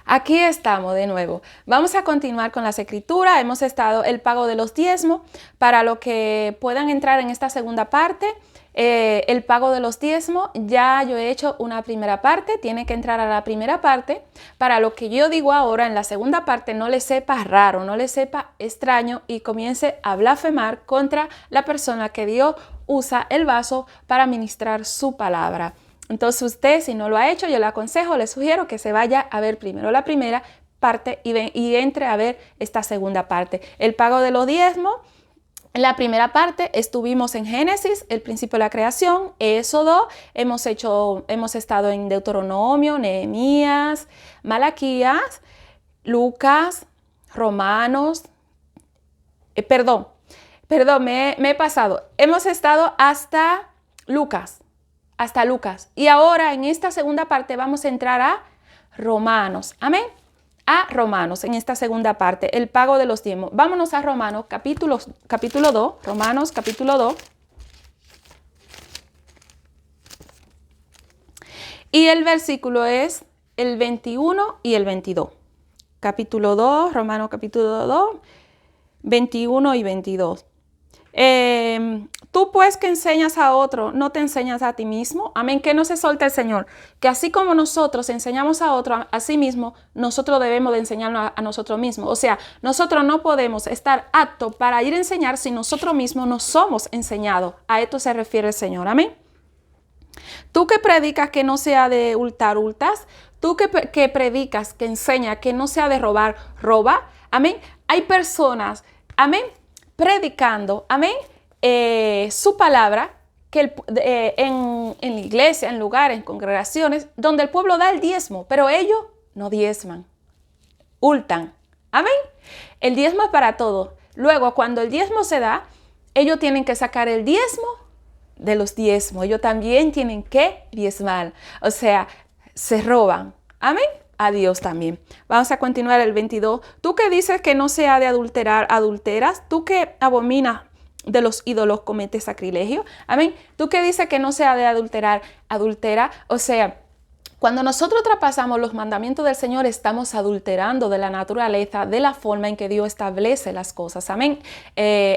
Aquí estamos de nuevo. Vamos a continuar con las escrituras. Hemos estado el pago de los diezmos. Para los que puedan entrar en esta segunda parte, el pago de los diezmos, ya yo he hecho una primera parte, tiene que entrar a la primera parte. Para lo que yo digo ahora en la segunda parte, no le sepa raro, no le sepa extraño y comience a blasfemar contra la persona que Dios usa el vaso para ministrar su palabra. Entonces usted, si no lo ha hecho, yo le aconsejo, le sugiero que se vaya a ver primero la primera parte y entre a ver esta segunda parte. El pago de los diezmos. En la primera parte estuvimos en Génesis, el principio de la creación, Éxodo, hemos estado en Deuteronomio, Nehemías, Malaquías, Lucas, Romanos, perdón, me he pasado. Hemos estado hasta Lucas. Y ahora en esta segunda parte vamos a entrar a Romanos. Amén. A Romanos en esta segunda parte, el pago de los diezmos. Vámonos a Romanos capítulo 2. Romanos capítulo 2. Y el versículo es el 21 y el 22. Capítulo 2, Romanos capítulo 2, 21 y 22. Tú pues que enseñas a otro, no te enseñas a ti mismo. Amén, que no se suelte el Señor. Que así como nosotros enseñamos a otro a sí mismo, nosotros debemos de enseñarnos a nosotros mismos. O sea, nosotros no podemos estar aptos para ir a enseñar si nosotros mismos no somos enseñados. A esto se refiere el Señor. Amén. Tú que predicas que no sea de hurtar, hurtas. Tú que predicas, que enseña que no sea de robar, roba. Amén. Hay personas, amén, predicando, amén, su palabra que en la iglesia, en lugares, en congregaciones, donde el pueblo da el diezmo, pero ellos no diezman, hurtan. Amén. El diezmo es para todo. Luego, cuando el diezmo se da, ellos tienen que sacar el diezmo de los diezmos. Ellos también tienen que diezmar. O sea, se roban. Amén. A Dios también. Vamos a continuar el 22. Tú que dices que no se ha de adulterar, adulteras. Tú que abominas de los ídolos, cometes sacrilegio. Amén. Tú que dices que no se ha de adulterar, adultera. O sea, cuando nosotros traspasamos los mandamientos del Señor, estamos adulterando de la naturaleza, de la forma en que Dios establece las cosas. Amén.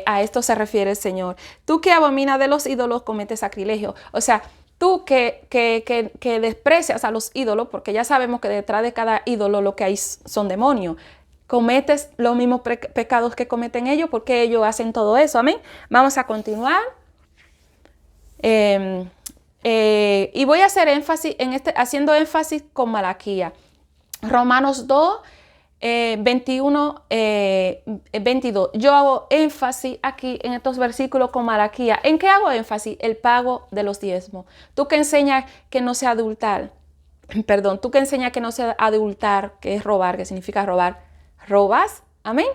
A esto se refiere el Señor. Tú que abominas de los ídolos, cometes sacrilegio. O sea, tú que desprecias a los ídolos, porque ya sabemos que detrás de cada ídolo lo que hay son demonios, cometes los mismos pecados que cometen ellos, porque ellos hacen todo eso. Amén. Vamos a continuar. Y voy a hacer énfasis haciendo énfasis con Malaquía. Romanos 2, 21, 22. Yo hago énfasis aquí en estos versículos con Malaquía. ¿En qué hago énfasis? El pago de los diezmos. Tú que enseñas que no sea adultar, tú que enseñas que no sea adultar, que es robar, que significa robar, robas, amén.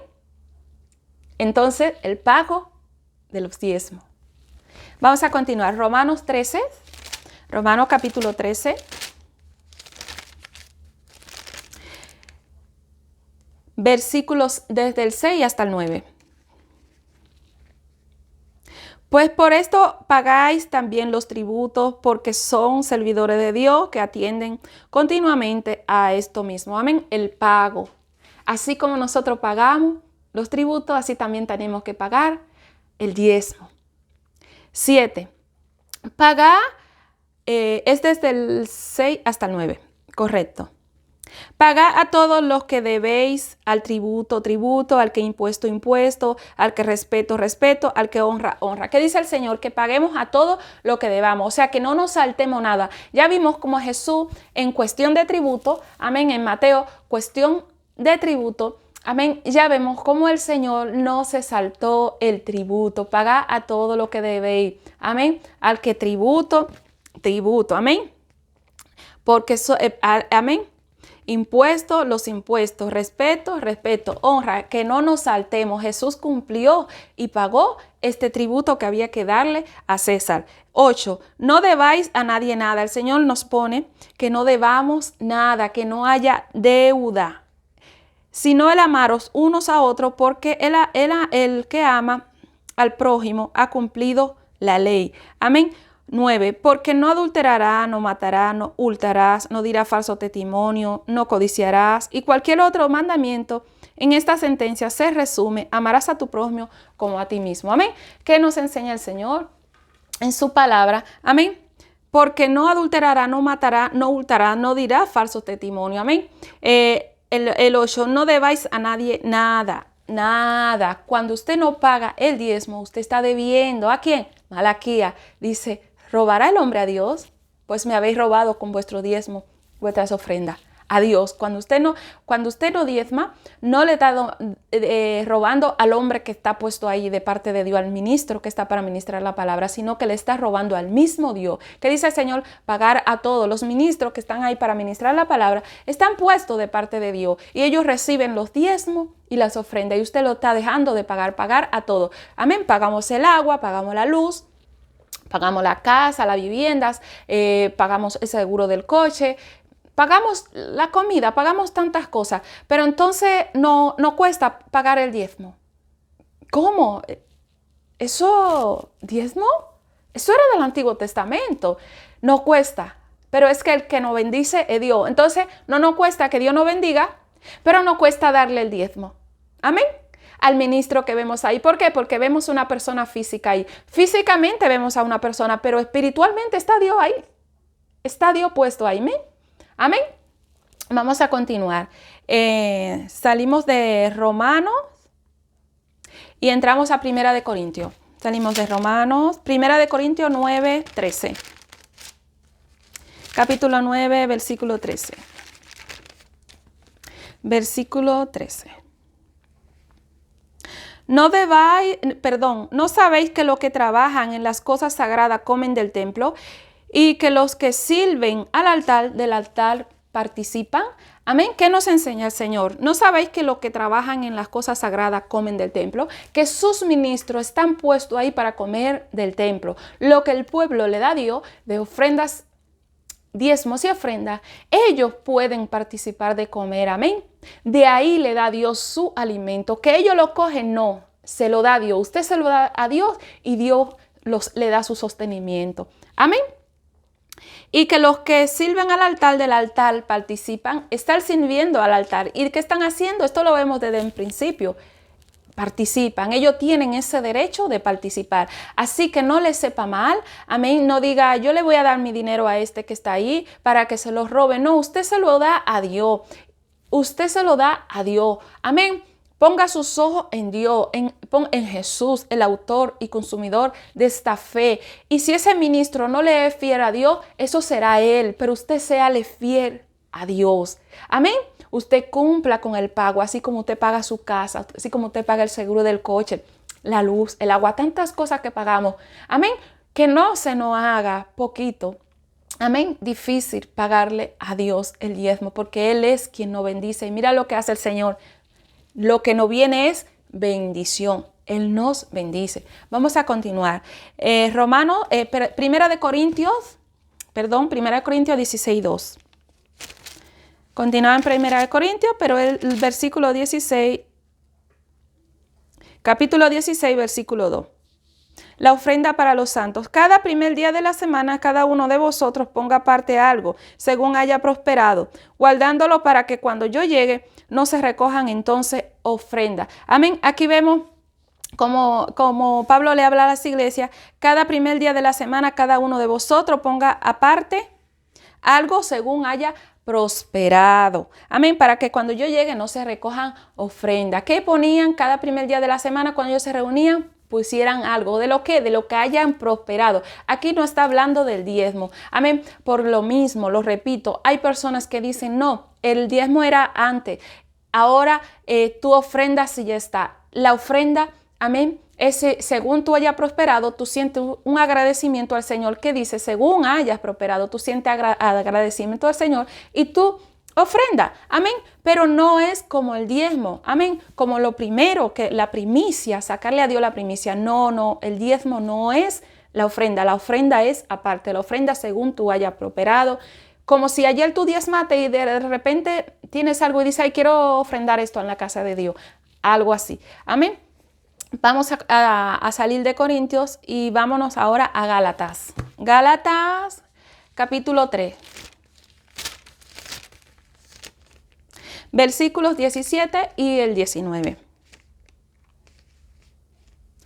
Entonces, el pago de los diezmos. Vamos a continuar. Romanos 13, Romanos capítulo 13. Versículos desde el 6 hasta el 9. Pues por esto pagáis también los tributos, porque son servidores de Dios que atienden continuamente a esto mismo. Amén. El pago. Así como nosotros pagamos los tributos, así también tenemos que pagar el diezmo. 7. Pagar es desde el 6 hasta el 9. Correcto. Pagad a todos los que debéis, al tributo, tributo, al que impuesto, impuesto, al que respeto, respeto, al que honra, honra. ¿Qué dice el Señor? Que paguemos a todo lo que debamos, o sea, que no nos saltemos nada. Ya vimos como Jesús en cuestión de tributo, amén, en Mateo, cuestión de tributo, amén, ya vemos cómo el Señor no se saltó el tributo. Pagad a todo lo que debéis, amén, al que tributo, tributo, amén, porque amén. Impuestos, los impuestos, respeto, respeto, honra, que no nos saltemos. Jesús cumplió y pagó este tributo que había que darle a César. 8. No debáis a nadie nada. El Señor nos pone que no debamos nada, que no haya deuda, sino el amaros unos a otros, porque el que ama al prójimo ha cumplido la ley. Amén. 9. Porque no adulterará, no matará, no hurtarás, no dirá falso testimonio, no codiciarás. Y cualquier otro mandamiento en esta sentencia se resume: amarás a tu prójimo como a ti mismo. Amén. ¿Qué nos enseña el Señor en su palabra? Amén. Porque no adulterará, no matará, no hurtará, no dirá falso testimonio. Amén. El 8. No debáis a nadie nada. Nada. Cuando usted no paga el diezmo, usted está debiendo. ¿A quién? Malaquía dice: ¿robará el hombre a Dios? Pues me habéis robado con vuestro diezmo, vuestras ofrendas. A Dios. Cuando usted no diezma, no le está robando al hombre que está puesto ahí de parte de Dios, al ministro que está para ministrar la palabra, sino que le está robando al mismo Dios. ¿Qué dice el Señor? Pagar a todos los ministros que están ahí para ministrar la palabra, están puestos de parte de Dios y ellos reciben los diezmos y las ofrendas y usted lo está dejando de pagar a todos. Amén. Pagamos el agua, pagamos la luz, pagamos la casa, las viviendas, pagamos el seguro del coche, pagamos la comida, pagamos tantas cosas, pero entonces no cuesta pagar el diezmo. ¿Cómo? ¿Eso diezmo? Eso era del Antiguo Testamento. No cuesta, pero es que el que nos bendice es Dios. Entonces no cuesta que Dios nos bendiga, pero no cuesta darle el diezmo. Amén. Al ministro que vemos ahí. ¿Por qué? Porque vemos una persona física ahí. Físicamente vemos a una persona, pero espiritualmente está Dios ahí. Está Dios puesto ahí. Amén. Amén. Vamos a continuar. Salimos de Romanos y entramos a Primera de Corintios. Salimos de Romanos, Primera de Corintios 9, 13. Capítulo 9, versículo 13. Versículo 13. No sabéis que los que trabajan en las cosas sagradas comen del templo y que los que sirven al altar del altar participan. Amén. ¿Qué nos enseña el Señor? ¿No sabéis que los que trabajan en las cosas sagradas comen del templo? Que sus ministros están puestos ahí para comer del templo. Lo que el pueblo le da a Dios de ofrendas, diezmos y ofrendas, ellos pueden participar de comer. Amén. De ahí le da a Dios su alimento. Que ellos lo cogen, no. Se lo da a Dios. Usted se lo da a Dios y Dios le da su sostenimiento. Amén. Y que los que sirven al altar del altar participan, están sirviendo al altar. ¿Y qué están haciendo? Esto lo vemos desde el principio. Participan, ellos tienen ese derecho de participar. Así que no les sepa mal. Amén. No diga: yo le voy a dar mi dinero a este que está ahí para que se lo robe. No, usted se lo da a Dios. Usted se lo da a Dios. Amén. Ponga sus ojos en Dios, en Jesús, el autor y consumidor de esta fe. Y si ese ministro no le es fiel a Dios, eso será él. Pero usted séale fiel a Dios. Amén. Usted cumpla con el pago, así como usted paga su casa, así como usted paga el seguro del coche, la luz, el agua, tantas cosas que pagamos. Amén. Que no se nos haga poquito. Amén. Difícil pagarle a Dios el diezmo, porque Él es quien nos bendice. Y mira lo que hace el Señor. Lo que nos viene es bendición. Él nos bendice. Vamos a continuar. Primera de Corintios 16, 2. Continúa en Primera de Corintios, pero el versículo 16, capítulo 16, versículo 2. La ofrenda para los santos. Cada primer día de la semana, cada uno de vosotros ponga aparte algo, según haya prosperado, guardándolo para que cuando yo llegue, no se recojan entonces ofrendas. Amén. Aquí vemos como Pablo le habla a las iglesias, cada primer día de la semana, cada uno de vosotros ponga aparte algo según haya prosperado. Amén. Para que cuando yo llegue no se recojan ofrendas. ¿Qué ponían cada primer día de la semana cuando ellos se reunían? Pusieran algo. ¿De lo que? De lo que hayan prosperado. Aquí no está hablando del diezmo. Amén. Por lo mismo, lo repito, hay personas que dicen: no, el diezmo era antes. Ahora tu ofrenda sí ya está. La ofrenda, amén, según tú hayas prosperado, tú sientes un agradecimiento al Señor que dice: según hayas prosperado, tú sientes agradecimiento al Señor y tú ofrenda, amén, pero no es como el diezmo, amén, como lo primero, que la primicia, sacarle a Dios la primicia. No, el diezmo no es la ofrenda es aparte, la ofrenda según tú hayas prosperado. Como si ayer tú diezmaste y de repente tienes algo y dices: ay, quiero ofrendar esto en la casa de Dios, algo así, amén. Vamos a salir de Corintios y vámonos ahora a Gálatas. Gálatas capítulo 3. Versículos 17 y el 19.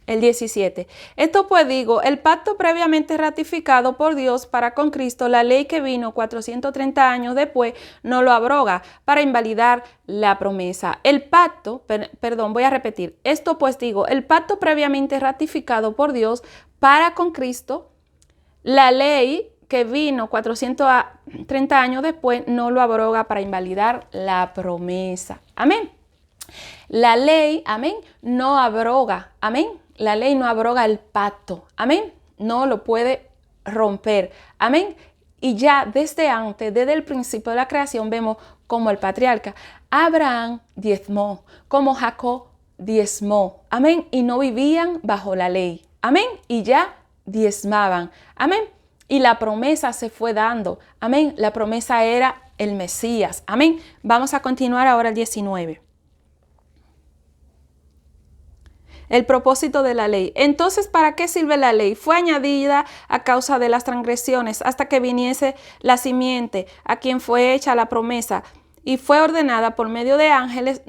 El 17. Esto pues digo, el pacto previamente ratificado por Dios para con Cristo, la ley que vino 430 años después, no lo abroga para invalidar la promesa. El pacto, voy a repetir. Esto pues digo, el pacto previamente ratificado por Dios para con Cristo, la ley que vino 430 años después, no lo abroga para invalidar la promesa. Amén. La ley, amén, no abroga, amén. La ley no abroga el pacto, amén. No lo puede romper, amén. Y ya desde antes, desde el principio de la creación, vemos como el patriarca Abraham diezmó, como Jacob diezmó, amén. Y no vivían bajo la ley, amén. Y ya diezmaban, amén. Y la promesa se fue dando, amén. La promesa era el Mesías, amén. Vamos a continuar ahora el 19. El propósito de la ley. Entonces, ¿para qué sirve la ley? Fue añadida a causa de las transgresiones hasta que viniese la simiente a quien fue hecha la promesa y fue ordenada por medio de ángeles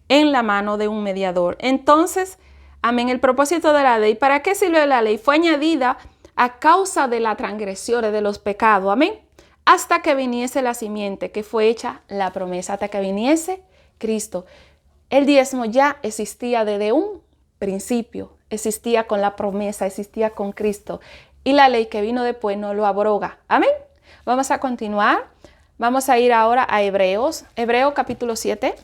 en la mano de un mediador. Entonces, amén, el propósito de la ley. ¿Para qué sirve la ley? Fue añadida a causa de las transgresiones, de los pecados. Amén. Hasta que viniese la simiente que fue hecha la promesa, hasta que viniese Cristo. El diezmo ya existía desde un principio, existía con la promesa, existía con Cristo. Y la ley que vino después no lo abroga. Amén. Vamos a continuar. Vamos a ir ahora a Hebreos. Hebreos capítulo 7.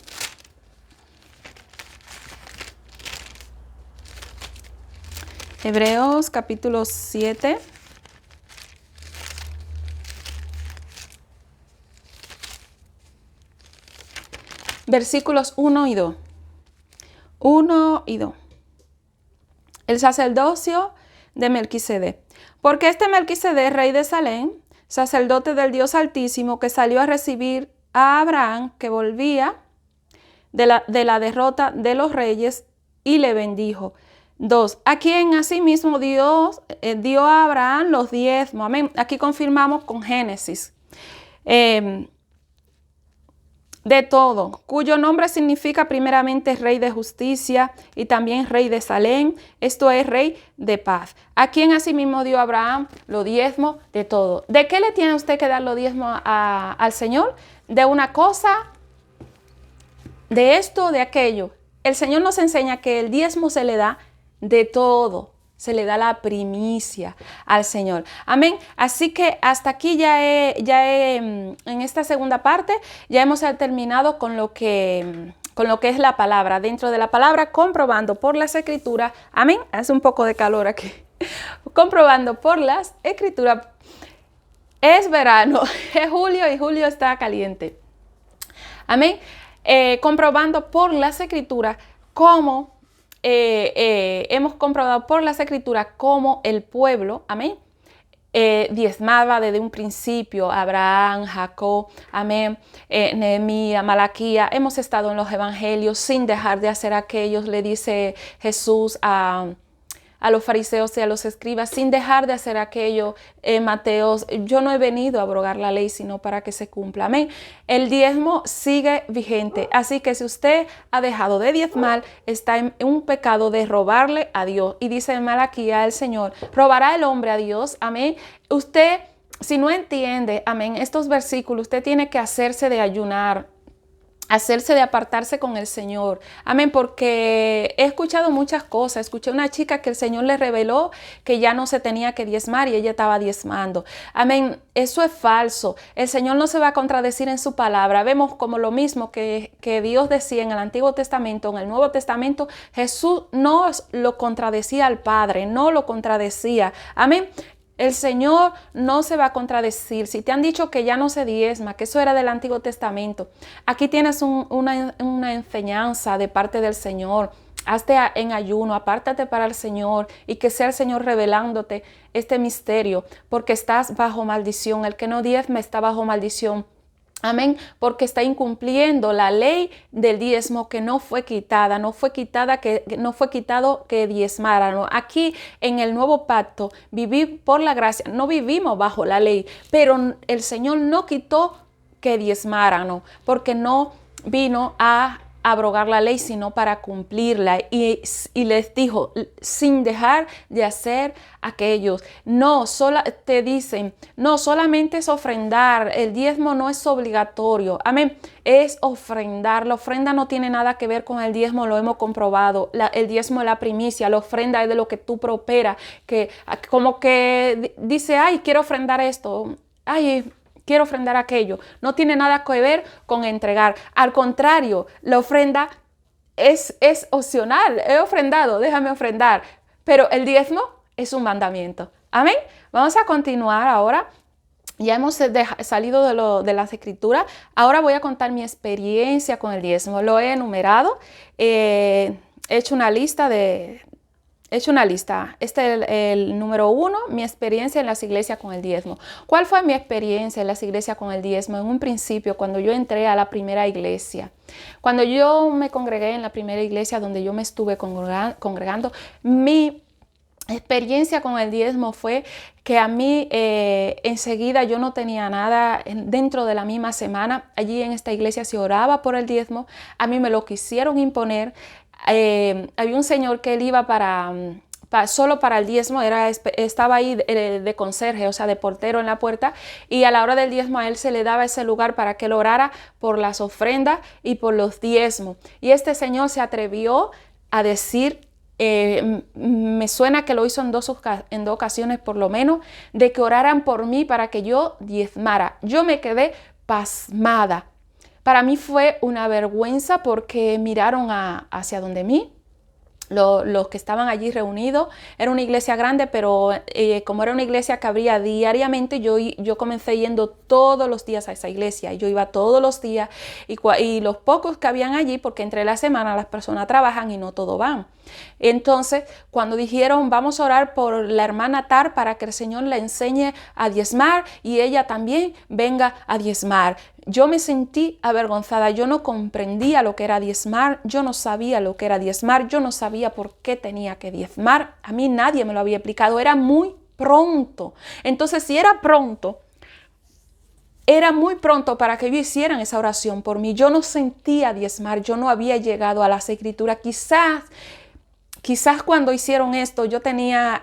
Hebreos capítulo 7. Versículos 1 y 2. 1 y 2. El sacerdocio de Melquisedec. Porque este Melquisedec, rey de Salem, sacerdote del Dios Altísimo, que salió a recibir a Abraham, que volvía de la derrota de los reyes, y le bendijo. 2. A quien asimismo Dios dio a Abraham los diezmos. Amén. Aquí confirmamos con Génesis. De todo, cuyo nombre significa primeramente rey de justicia y también rey de Salem, esto es rey de paz. A quien asimismo dio Abraham los diezmos de todo. ¿De qué le tiene usted que dar los diezmos al Señor? De una cosa, de esto, de aquello. El Señor nos enseña que el diezmo se le da de todo. Se le da la primicia al Señor. Amén. Así que hasta aquí en esta segunda parte ya hemos terminado con lo que es la palabra. Dentro de la palabra, comprobando por las escrituras. Amén. Hace un poco de calor aquí. Comprobando por las escrituras. Es verano, es julio y julio está caliente. Amén. Comprobando por las escrituras cómo hemos comprobado por las escrituras cómo el pueblo, amén, diezmaba desde un principio. Abraham, Jacob, amén, Nehemías, Malaquías. Hemos estado en los evangelios sin dejar de hacer aquello, le dice Jesús a los fariseos y a los escribas, sin dejar de hacer aquello. Mateo, yo no he venido a abrogar la ley, sino para que se cumpla. Amén. El diezmo sigue vigente. Así que si usted ha dejado de diezmar, está en un pecado de robarle a Dios. Y dice en Malaquías el Señor, ¿robará el hombre a Dios? Amén. Usted, si no entiende, amén, estos versículos, usted tiene que hacerse de ayunar, hacerse de apartarse con el Señor. Amén, porque he escuchado muchas cosas. Escuché una chica que el Señor le reveló que ya no se tenía que diezmar y ella estaba diezmando. Amén, eso es falso. El Señor no se va a contradecir en su palabra. Vemos como lo mismo que Dios decía en el Antiguo Testamento, en el Nuevo Testamento, Jesús no lo contradecía al Padre, no lo contradecía. Amén. El Señor no se va a contradecir. Si te han dicho que ya no se diezma, que eso era del Antiguo Testamento, aquí tienes una enseñanza de parte del Señor. Hazte en ayuno, apártate para el Señor y que sea el Señor revelándote este misterio, porque estás bajo maldición. El que no diezma está bajo maldición. Amén, porque está incumpliendo la ley del diezmo que no fue quitada, no fue quitado que diezmara. ¿No? Aquí en el nuevo pacto, vivir por la gracia, no vivimos bajo la ley, pero el Señor no quitó que diezmara, ¿no? Porque no vino a abrogar la ley, sino para cumplirla. Y les dijo, sin dejar de hacer aquellos. No, te dicen, no, solamente es ofrendar. El diezmo no es obligatorio. Amén. Es ofrendar. La ofrenda no tiene nada que ver con el diezmo, lo hemos comprobado. El diezmo es la primicia, la ofrenda es de lo que tú prosperas. Que como que dice, ay, quiero ofrendar esto. Ay, quiero ofrendar aquello. No tiene nada que ver con entregar. Al contrario, la ofrenda es opcional. He ofrendado, déjame ofrendar. Pero el diezmo es un mandamiento. Amén. Vamos a continuar ahora. Ya hemos salido de las escrituras. Ahora voy a contar mi experiencia con el diezmo. Lo he enumerado. He hecho una lista. Este es el número 1, mi experiencia en las iglesias con el diezmo. ¿Cuál fue mi experiencia en las iglesias con el diezmo? En un principio, cuando yo entré a la primera iglesia, cuando yo me congregué en la primera iglesia donde yo me estuve congregando, mi experiencia con el diezmo fue que a mí enseguida yo no tenía nada. Dentro de la misma semana, allí en esta iglesia se oraba por el diezmo. A mí me lo quisieron imponer. Había un señor que él iba solo para el diezmo, estaba ahí de conserje, o sea, de portero en la puerta, y a la hora del diezmo a él se le daba ese lugar para que él orara por las ofrendas y por los diezmos. Y este señor se atrevió a decir, me suena que lo hizo en dos ocasiones por lo menos, de que oraran por mí para que yo diezmara. Yo me quedé pasmada. Para mí fue una vergüenza porque miraron hacia donde mí, los que estaban allí reunidos. Era una iglesia grande, pero como era una iglesia que abría diariamente, yo comencé yendo todos los días a esa iglesia. Yo iba todos los días y los pocos que habían allí, porque entre la semana las personas trabajan y no todos van. Entonces, cuando dijeron, vamos a orar por la hermana Tar para que el Señor le enseñe a diezmar y ella también venga a diezmar. Yo me sentí avergonzada, yo no comprendía lo que era diezmar, yo no sabía lo que era diezmar, yo no sabía por qué tenía que diezmar. A mí nadie me lo había explicado, era muy pronto. Entonces, si era pronto, era muy pronto para que yo hicieran esa oración por mí. Yo no sentía diezmar, yo no había llegado a las escrituras. Quizás cuando hicieron esto yo tenía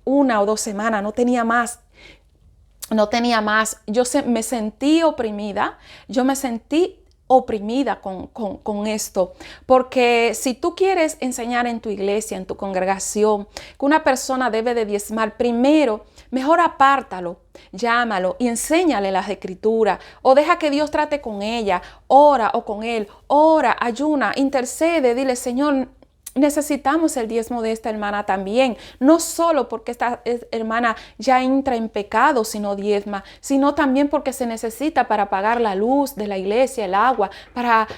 1 o 2 semanas, no tenía más. Yo me sentí oprimida, con esto, porque si tú quieres enseñar en tu iglesia, en tu congregación, que una persona debe de diezmar, primero, mejor apártalo, llámalo y enséñale las escrituras, o deja que Dios trate con ella, ora o con él, ora, ayuna, intercede, dile, Señor, necesitamos el diezmo de esta hermana también, no solo porque esta hermana ya entra en pecado si no diezma, sino también porque se necesita para pagar la luz de la iglesia, el agua, para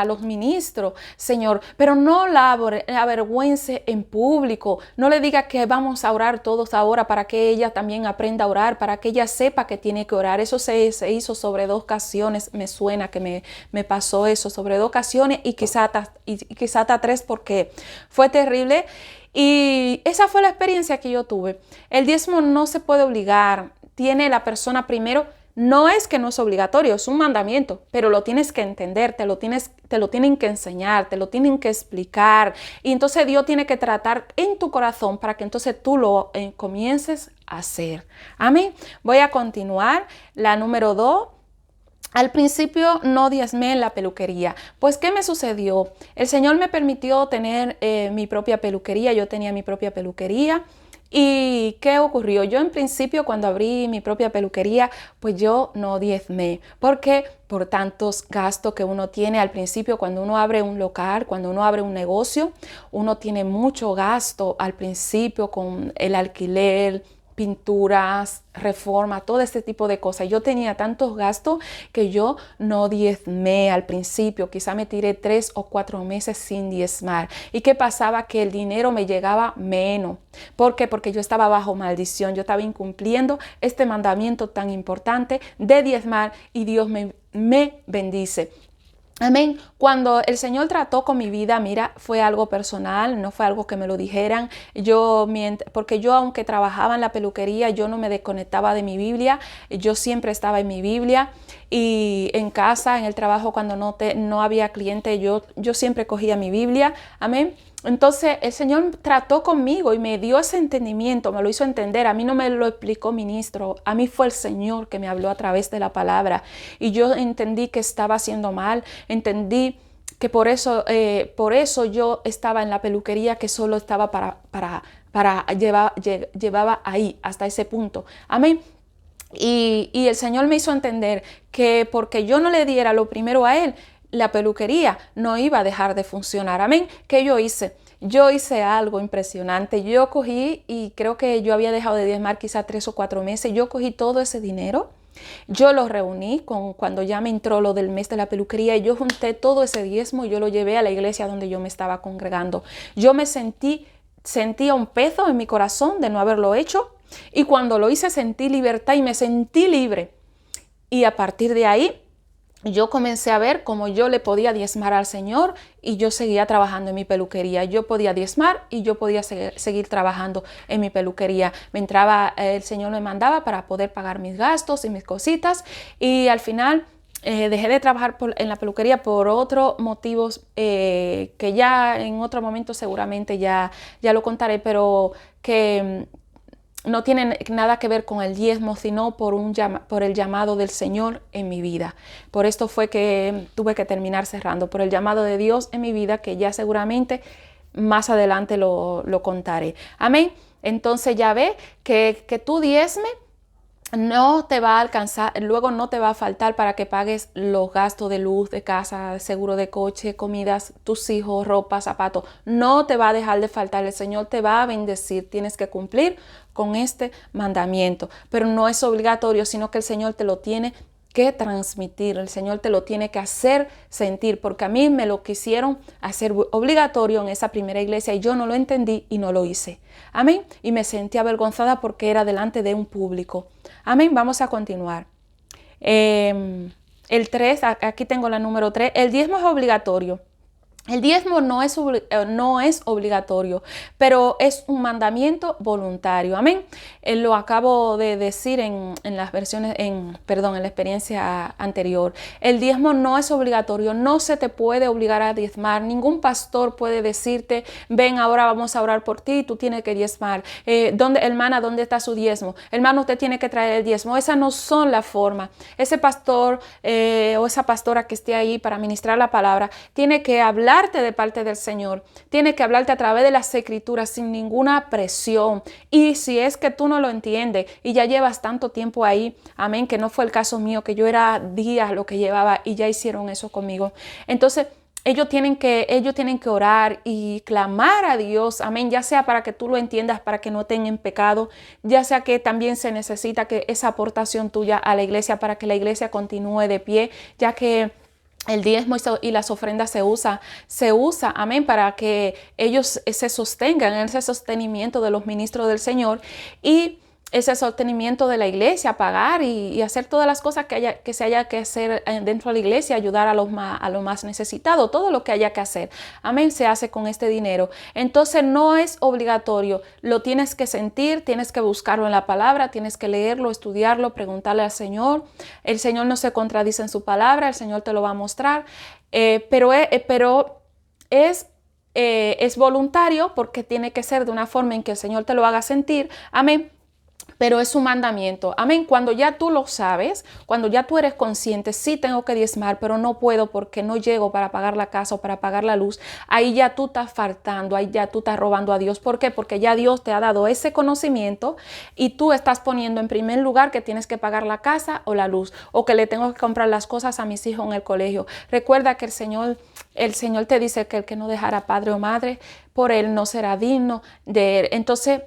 los ministros, Señor, pero no la avergüence en público, no le diga que vamos a orar todos ahora para que ella también aprenda a orar, para que ella sepa que tiene que orar. Eso se hizo sobre 2 ocasiones, me suena que me pasó eso, sobre 2 ocasiones y quizá hasta 3 porque fue terrible. Y esa fue la experiencia que yo tuve. El diezmo no se puede obligar, tiene la persona primero. No es que no es obligatorio, es un mandamiento, pero lo tienes que entender, te lo tienen que enseñar, te lo tienen que explicar. Y entonces Dios tiene que tratar en tu corazón para que entonces tú lo comiences a hacer. Amén. Voy a continuar. La número 2. Al principio no diezmé en la peluquería. Pues, ¿qué me sucedió? El Señor me permitió tener mi propia peluquería. Yo tenía mi propia peluquería. ¿Y qué ocurrió? Yo en principio cuando abrí mi propia peluquería, pues yo no diezmé. ¿Por qué? Por tantos gastos que uno tiene al principio cuando uno abre un local, cuando uno abre un negocio, uno tiene mucho gasto al principio con el alquiler, pinturas, reforma, todo este tipo de cosas. Yo tenía tantos gastos que yo no diezmé al principio. Quizá me tiré 3 o 4 meses sin diezmar. ¿Y qué pasaba? Que el dinero me llegaba menos. ¿Por qué? Porque yo estaba bajo maldición. Yo estaba incumpliendo este mandamiento tan importante de diezmar y Dios me bendice. Amén. Cuando el Señor trató con mi vida, mira, fue algo personal, no fue algo que me lo dijeran. Porque yo, aunque trabajaba en la peluquería, yo no me desconectaba de mi Biblia. Yo siempre estaba en mi Biblia y en casa, en el trabajo, cuando no había cliente, yo siempre cogía mi Biblia. Amén. Entonces el Señor trató conmigo y me dio ese entendimiento, me lo hizo entender. A mí no me lo explicó ministro, a mí fue el Señor que me habló a través de la palabra. Y yo entendí que estaba haciendo mal, entendí que por eso yo estaba en la peluquería, que solo estaba llevaba ahí, hasta ese punto. Amén. Y el Señor me hizo entender que porque yo no le diera lo primero a Él, la peluquería no iba a dejar de funcionar. Amén. ¿Qué yo hice? Yo hice algo impresionante. Yo cogí, y creo que yo había dejado de diezmar quizá 3 o 4 meses. Yo cogí todo ese dinero. Yo lo reuní cuando ya me entró lo del mes de la peluquería y yo junté todo ese diezmo y yo lo llevé a la iglesia donde yo me estaba congregando. Yo sentía un peso en mi corazón de no haberlo hecho y cuando lo hice sentí libertad y me sentí libre. Y a partir de ahí yo comencé a ver cómo yo le podía diezmar al Señor y yo seguía trabajando en mi peluquería. Yo podía diezmar y yo podía seguir trabajando en mi peluquería. El Señor me mandaba para poder pagar mis gastos y mis cositas y al final dejé de trabajar en la peluquería por otros motivos que ya en otro momento seguramente ya lo contaré, pero que no tiene nada que ver con el diezmo, sino por el llamado del Señor en mi vida. Por esto fue que tuve que terminar cerrando, por el llamado de Dios en mi vida, que ya seguramente más adelante lo contaré. Amén. Entonces ya ve que tu diezme no te va a alcanzar, luego no te va a faltar para que pagues los gastos de luz, de casa, seguro de coche, comidas, tus hijos, ropa, zapatos. No te va a dejar de faltar. El Señor te va a bendecir. Tienes que cumplir con este mandamiento. Pero no es obligatorio, sino que el Señor te lo tiene que transmitir. El Señor te lo tiene que hacer sentir. Porque a mí me lo quisieron hacer obligatorio en esa primera iglesia y yo no lo entendí y no lo hice. Amén. Y me sentí avergonzada porque era delante de un público. Amén. Vamos a continuar. El 3, aquí tengo la número 3. El diezmo es obligatorio. El diezmo no es obligatorio, pero es un mandamiento voluntario. Amén. Lo acabo de decir en las versiones, en la experiencia anterior. El diezmo no es obligatorio, no se te puede obligar a diezmar. Ningún pastor puede decirte, ven, ahora vamos a orar por ti, tú tienes que diezmar. Hermana, ¿dónde está su diezmo? Hermano, usted tiene que traer el diezmo. Esas no son la forma. Ese pastor o esa pastora que esté ahí para ministrar la palabra tiene que hablar de parte del Señor, tiene que hablarte a través de las escrituras sin ninguna presión. Y si es que tú no lo entiendes y ya llevas tanto tiempo ahí, amén, que no fue el caso mío, que yo era días lo que llevaba y ya hicieron eso conmigo, entonces ellos tienen que orar y clamar a Dios, amén, ya sea para que tú lo entiendas, para que no estén en pecado, ya sea que también se necesita que esa aportación tuya a la iglesia para que la iglesia continúe de pie, ya que el diezmo y las ofrendas se usa, amén, para que ellos se sostengan en ese sostenimiento de los ministros del Señor y ese sostenimiento de la iglesia, pagar y hacer todas las cosas que se haya que hacer dentro de la iglesia, ayudar a los más necesitados, todo lo que haya que hacer. Amén, se hace con este dinero. Entonces no es obligatorio, lo tienes que sentir, tienes que buscarlo en la palabra, tienes que leerlo, estudiarlo, preguntarle al Señor. El Señor no se contradice en su palabra, el Señor te lo va a mostrar, pero es voluntario porque tiene que ser de una forma en que el Señor te lo haga sentir. Amén. Pero es un mandamiento. Amén. Cuando ya tú lo sabes, cuando ya tú eres consciente, sí tengo que diezmar, pero no puedo porque no llego para pagar la casa o para pagar la luz. Ahí ya tú estás faltando, ahí ya tú estás robando a Dios. ¿Por qué? Porque ya Dios te ha dado ese conocimiento y tú estás poniendo en primer lugar que tienes que pagar la casa o la luz o que le tengo que comprar las cosas a mis hijos en el colegio. Recuerda que el Señor El Señor te dice que el que no dejara padre o madre, por él no será digno de él. Entonces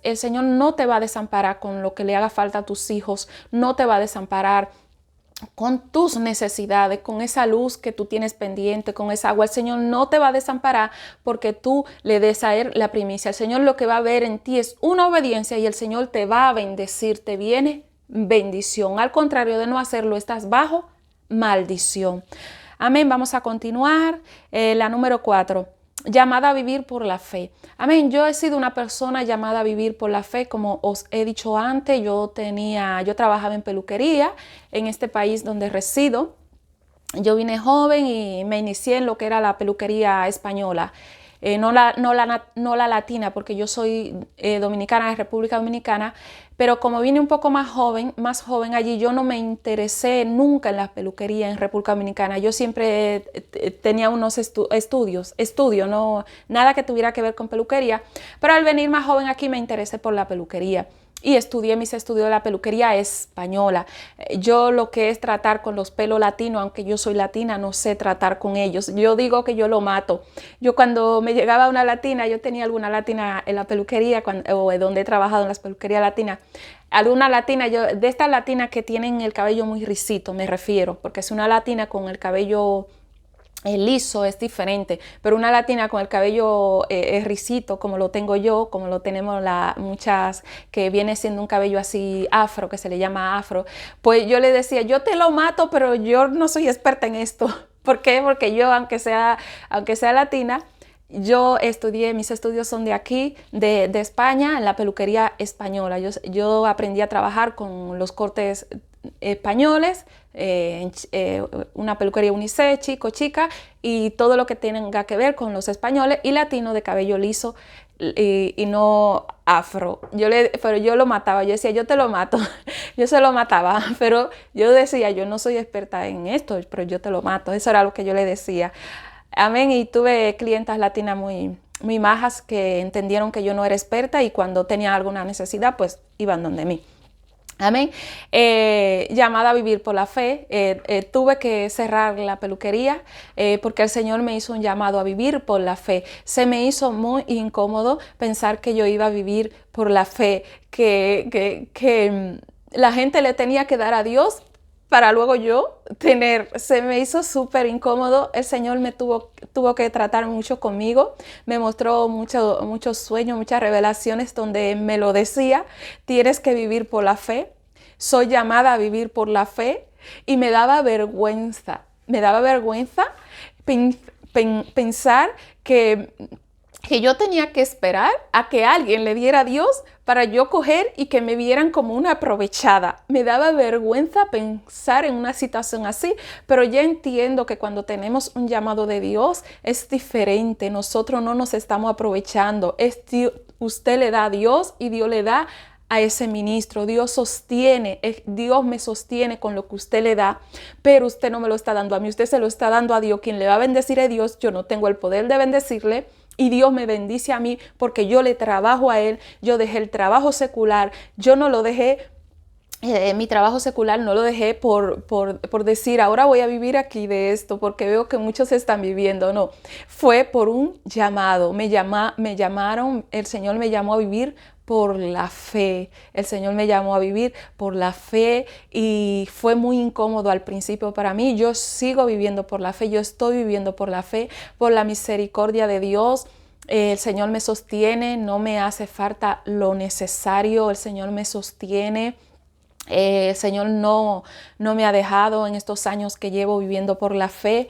el Señor no te va a desamparar con lo que le haga falta a tus hijos, no te va a desamparar con tus necesidades, con esa luz que tú tienes pendiente, con esa agua. El Señor no te va a desamparar porque tú le des a Él la primicia. El Señor lo que va a ver en ti es una obediencia y el Señor te va a bendecir, te viene bendición. Al contrario de no hacerlo, estás bajo maldición. Amén. Vamos a continuar. La número 4. Llamada a vivir por la fe. Amén. Yo he sido una persona llamada a vivir por la fe, como os he dicho antes. Yo trabajaba en peluquería en este país donde resido. Yo vine joven y me inicié en lo que era la peluquería española. No la latina, porque yo soy dominicana, de República Dominicana, pero como vine un poco más joven allí, yo no me interesé nunca en la peluquería en República Dominicana. Yo siempre tenía unos estudios, no, nada que tuviera que ver con peluquería, pero al venir más joven aquí me interesé por la peluquería. Y estudié mis estudios de la peluquería española. Yo lo que es tratar con los pelos latinos, aunque yo soy latina, no sé tratar con ellos. Yo digo que yo lo mato. Yo cuando me llegaba una latina, yo tenía alguna latina en la peluquería o donde he trabajado en las peluquerías latinas. Alguna latina, de estas latinas que tienen el cabello muy risito, me refiero, porque es una latina con el cabello liso, es diferente, pero una latina con el cabello rizito, como lo tengo yo, como lo tenemos muchas, que viene siendo un cabello así afro, que se le llama afro, pues yo le decía, yo te lo mato, pero yo no soy experta en esto. ¿Por qué? Porque yo, aunque sea latina, mis estudios son de aquí, de España, en la peluquería española. Yo aprendí a trabajar con los cortes españoles, una peluquería unisex, chico, chica, y todo lo que tenga que ver con los españoles y latinos de cabello liso y no afro. Pero yo lo mataba, yo decía, yo te lo mato, yo se lo mataba, pero yo decía, yo no soy experta en esto, pero yo te lo mato. Eso era lo que yo le decía. Amén. Y tuve clientas latinas muy majas que entendieron que yo no era experta y cuando tenía alguna necesidad, pues iban donde mí. Amén. Llamada a vivir por la fe. Tuve que cerrar la peluquería porque el Señor me hizo un llamado a vivir por la fe. Se me hizo muy incómodo pensar que yo iba a vivir por la fe, que la gente le tenía que dar a Dios para luego yo tener. Se me hizo súper incómodo. El Señor me tuvo que tratar mucho conmigo. Me mostró muchos sueños, muchas revelaciones donde me lo decía. Tienes que vivir por la fe. Soy llamada a vivir por la fe. Y me daba vergüenza. Me daba vergüenza pensar que yo tenía que esperar a que alguien le diera a Dios para yo coger y que me vieran como una aprovechada. Me daba vergüenza pensar en una situación así, pero ya entiendo que cuando tenemos un llamado de Dios es diferente. Nosotros no nos estamos aprovechando. Usted le da a Dios y Dios le da a ese ministro. Dios me sostiene con lo que usted le da, pero usted no me lo está dando a mí, usted se lo está dando a Dios. Quien le va a bendecir es Dios. Yo no tengo el poder de bendecirle. Y Dios me bendice a mí porque yo le trabajo a Él. Yo dejé el trabajo secular. Yo no lo dejé, mi trabajo secular no lo dejé por decir, ahora voy a vivir aquí de esto, porque veo que muchos están viviendo. No, fue por un llamado. Me llamaron, el Señor me llamó a vivir por la fe. El Señor me llamó a vivir por la fe y fue muy incómodo al principio para mí. Yo sigo viviendo por la fe, yo estoy viviendo por la fe, por la misericordia de Dios. El Señor me sostiene, no me hace falta lo necesario, el Señor me sostiene. El Señor no me ha dejado en estos años que llevo viviendo por la fe.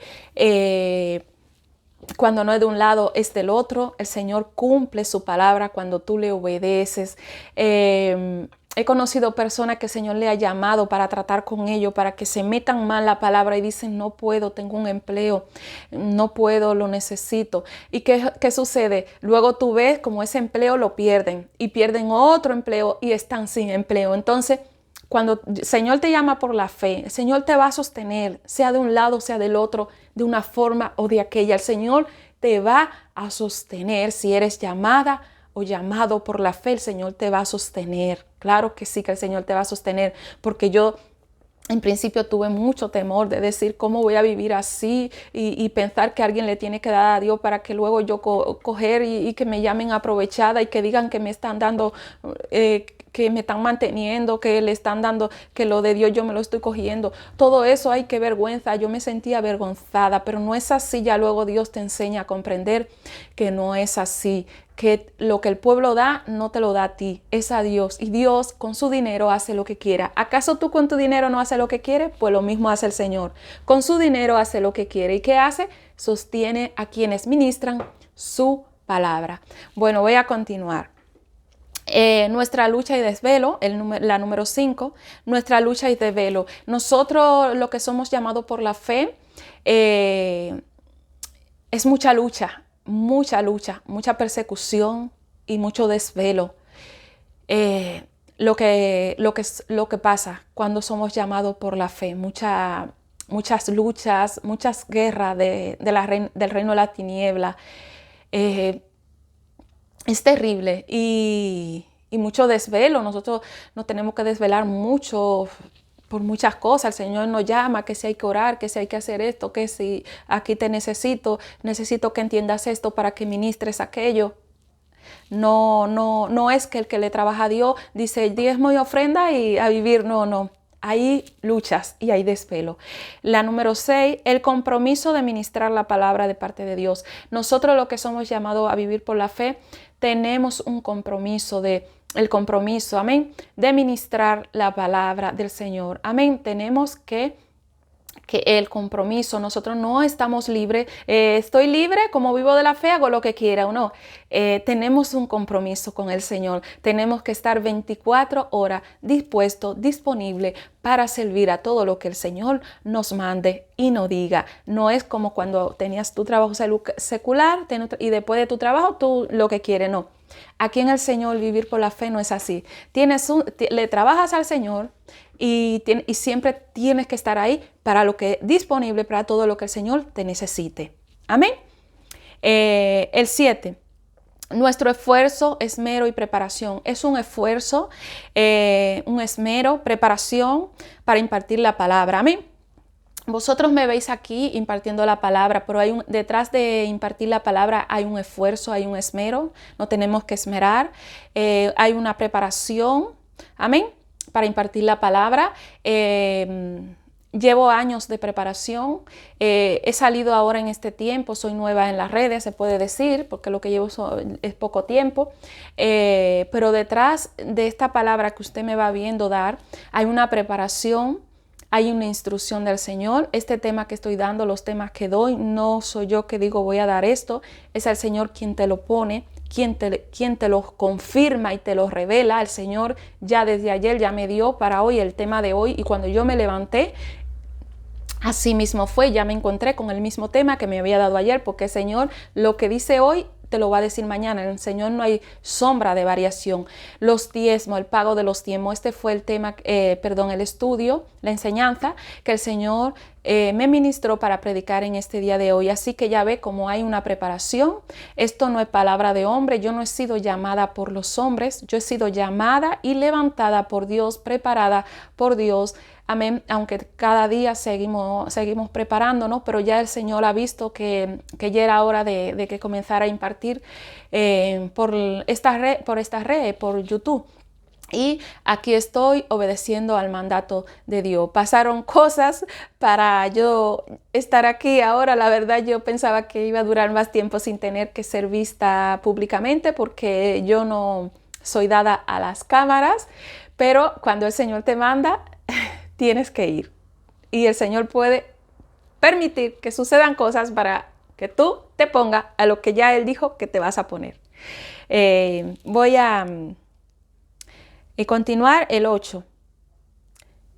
Cuando no es de un lado, es del otro. El Señor cumple su palabra cuando tú le obedeces. He conocido personas que el Señor le ha llamado para tratar con ellos, para que se metan mal la palabra y dicen, no puedo, tengo un empleo, no puedo, lo necesito. ¿Y qué sucede? Luego tú ves como ese empleo lo pierden y pierden otro empleo y están sin empleo. Entonces, cuando el Señor te llama por la fe, el Señor te va a sostener, sea de un lado, sea del otro, de una forma o de aquella. El Señor te va a sostener. Si eres llamada o llamado por la fe, el Señor te va a sostener. Claro que sí que el Señor te va a sostener, porque yo En principio tuve mucho temor de decir cómo voy a vivir así y pensar que alguien le tiene que dar a Dios para que luego yo coger y que me llamen aprovechada y que digan que me están dando, que me están manteniendo, que le están dando, que lo de Dios yo me lo estoy cogiendo. Todo eso, ay, qué vergüenza. Yo me sentía avergonzada, pero no es así. Ya luego Dios te enseña a comprender que no es así, que lo que el pueblo da no te lo da a ti, es a Dios. Y Dios con su dinero hace lo que quiera. ¿Acaso tú con tu dinero no haces lo que quieres? Pues lo mismo hace el Señor. Con su dinero hace lo que quiere. ¿Y qué hace? Sostiene a quienes ministran su palabra. Bueno, voy a continuar. Nuestra lucha y desvelo, la número 5, nuestra lucha y desvelo. Nosotros, lo que somos llamados por la fe, es mucha lucha, mucha persecución y mucho desvelo. Lo que pasa cuando somos llamados por la fe, muchas luchas, muchas guerras del reino de la tiniebla. Es terrible y mucho desvelo. Nosotros nos tenemos que desvelar mucho por muchas cosas. El Señor nos llama, que si hay que orar, que si hay que hacer esto, que si aquí te necesito que entiendas esto para que ministres aquello. No es que el que le trabaja a Dios dice diezmo y ofrenda y a vivir. No. Hay luchas y hay desvelo. La número 6, el compromiso de ministrar la palabra de parte de Dios. Nosotros, los que somos llamados a vivir por la fe, tenemos un compromiso amén, de ministrar la palabra del Señor. Amén. Tenemos que el compromiso, nosotros no estamos libres, estoy libre, como vivo de la fe, hago lo que quiera o no. Tenemos un compromiso con el Señor, tenemos que estar 24 horas dispuestos, disponibles para servir a todo lo que el Señor nos mande y nos diga. No es como cuando tenías tu trabajo secular y después de tu trabajo tú lo que quieres, no. Aquí en el Señor vivir por la fe no es así. Le trabajas al Señor y siempre tienes que estar ahí para disponible para todo lo que el Señor te necesite. Amén. El 7. Nuestro esfuerzo, esmero y preparación. Es un esfuerzo, un esmero, preparación para impartir la palabra. Amén. Vosotros me veis aquí impartiendo la palabra, pero detrás de impartir la palabra hay un esfuerzo, hay un esmero, nos tenemos que esmerar, hay una preparación, amén, para impartir la palabra. Llevo años de preparación, he salido ahora en este tiempo, soy nueva en las redes, se puede decir, porque lo que llevo es poco tiempo, pero detrás de esta palabra que usted me va viendo dar, hay una preparación. Hay una instrucción del Señor. Este tema que estoy dando, los temas que doy, no soy yo que digo voy a dar esto. Es el Señor quien te lo pone, quien te lo confirma y te lo revela. El Señor ya desde ayer ya me dio para hoy el tema de hoy. Y cuando yo me levanté, así mismo fue. Ya me encontré con el mismo tema que me había dado ayer. Porque el Señor lo que dice hoy te lo va a decir mañana. En el Señor no hay sombra de variación. Los diezmos, el pago de los diezmos, este fue el tema, el estudio, la enseñanza que el Señor me ministró para predicar en este día de hoy. Así que ya ve cómo hay una preparación. Esto no es palabra de hombre. Yo no he sido llamada por los hombres. Yo he sido llamada y levantada por Dios, preparada por Dios. Amén, aunque cada día seguimos preparándonos, pero ya el Señor ha visto que ya era hora de que comenzara a impartir por esta red, por YouTube. Y aquí estoy obedeciendo al mandato de Dios. Pasaron cosas para yo estar aquí ahora. La verdad, yo pensaba que iba a durar más tiempo sin tener que ser vista públicamente porque yo no soy dada a las cámaras, pero cuando el Señor te manda, tienes que ir. Y el Señor puede permitir que sucedan cosas para que tú te pongas a lo que ya Él dijo que te vas a poner. Voy a continuar el 8.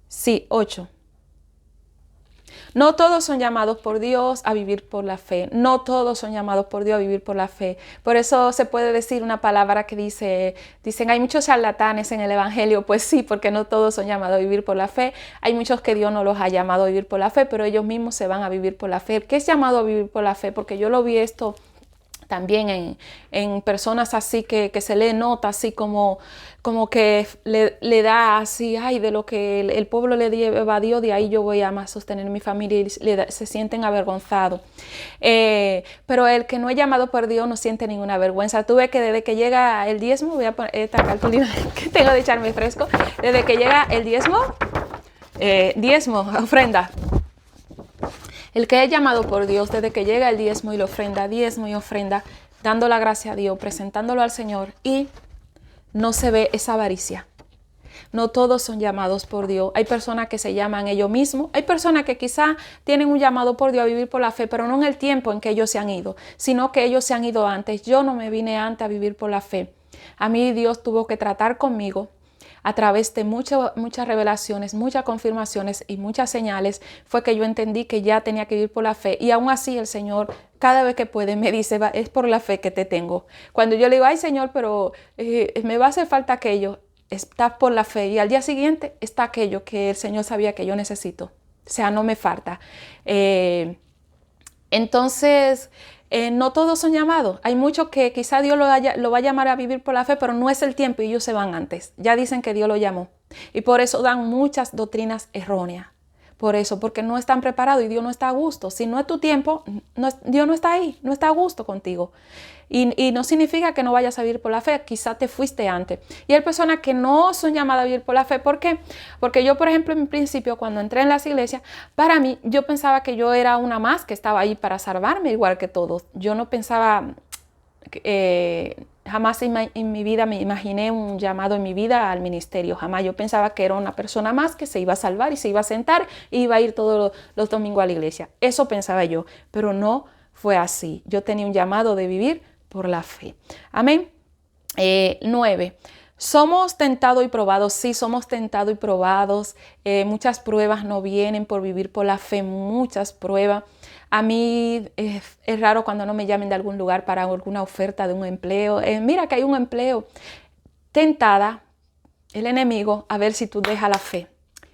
Sí, 8. No todos son llamados por Dios a vivir por la fe. No todos son llamados por Dios a vivir por la fe. Por eso se puede decir una palabra que dicen, hay muchos charlatanes en el Evangelio. Pues sí, porque no todos son llamados a vivir por la fe. Hay muchos que Dios no los ha llamado a vivir por la fe, pero ellos mismos se van a vivir por la fe. ¿Qué es llamado a vivir por la fe? Porque yo lo vi esto También en personas así que se le nota así como que le da así, ay, de lo que el pueblo le lleva a Dios, de ahí yo voy a más sostener mi familia y se sienten avergonzados. Pero el que no es llamado por Dios no siente ninguna vergüenza. Tú ves que desde que llega el diezmo, voy a poner esta cartulina que tengo de echarme fresco, desde que llega el diezmo, ofrenda. El que es llamado por Dios, desde que llega el diezmo y la ofrenda, dando la gracia a Dios, presentándolo al Señor, y no se ve esa avaricia. No todos son llamados por Dios. Hay personas que se llaman ellos mismos. Hay personas que quizá tienen un llamado por Dios a vivir por la fe, pero no en el tiempo en que ellos se han ido, sino que ellos se han ido antes. Yo no me vine antes a vivir por la fe. A mí Dios tuvo que tratar conmigo a través de muchas revelaciones, muchas confirmaciones y muchas señales. Fue que yo entendí que ya tenía que vivir por la fe. Y aún así el Señor, cada vez que puede, me dice, es por la fe que te tengo. Cuando yo le digo, ay Señor, pero me va a hacer falta aquello, está por la fe. Y al día siguiente está aquello que el Señor sabía que yo necesito. O sea, no me falta. Entonces, no todos son llamados. Hay muchos que quizá Dios lo va a llamar a vivir por la fe, pero no es el tiempo y ellos se van antes. Ya dicen que Dios lo llamó. Y por eso dan muchas doctrinas erróneas. Por eso, porque no están preparados y Dios no está a gusto. Si no es tu tiempo, Dios no está ahí, no está a gusto contigo. Y no significa que no vayas a vivir por la fe, quizá te fuiste antes. Y hay personas que no son llamadas a vivir por la fe. ¿Por qué? Porque yo, por ejemplo, en principio, cuando entré en las iglesias, para mí, yo pensaba que yo era una más que estaba ahí para salvarme igual que todos. Yo no pensaba, jamás en mi vida me imaginé un llamado en mi vida al ministerio. Jamás yo pensaba que era una persona más que se iba a salvar y se iba a sentar y iba a ir todos los domingos a la iglesia. Eso pensaba yo, pero no fue así. Yo tenía un llamado de vivir por la fe. Amén. 9. Somos tentados y probados. Sí, somos tentados y probados. Muchas pruebas no vienen por vivir por la fe. Muchas pruebas. A mí es raro cuando no me llamen de algún lugar para alguna oferta de un empleo. Mira que hay un empleo. Tentada el enemigo a ver si tú dejas la fe.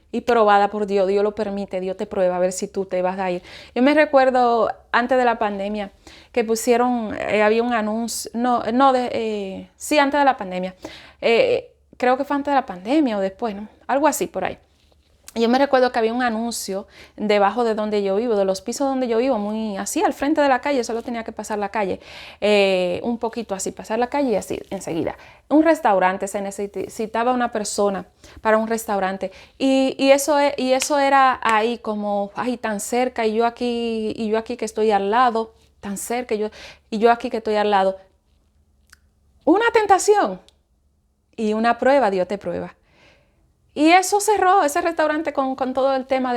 Y probada por Dios. Dios lo permite. Dios te prueba a ver si tú te vas a ir. Yo me recuerdo antes de la pandemia que pusieron, había un anuncio. Sí, antes de la pandemia. Creo que fue antes de la pandemia o después, ¿no? Algo así por ahí. Yo me recuerdo que había un anuncio debajo de donde yo vivo, de los pisos donde yo vivo, muy así al frente de la calle, solo tenía que pasar la calle, un poquito así, pasar la calle y así enseguida. Un restaurante, se necesitaba una persona para un restaurante y eso era ahí como, ay, tan cerca y yo aquí que estoy al lado, tan cerca y yo aquí que estoy al lado. Una tentación y una prueba, Dios te prueba. Y eso cerró, ese restaurante con todo el tema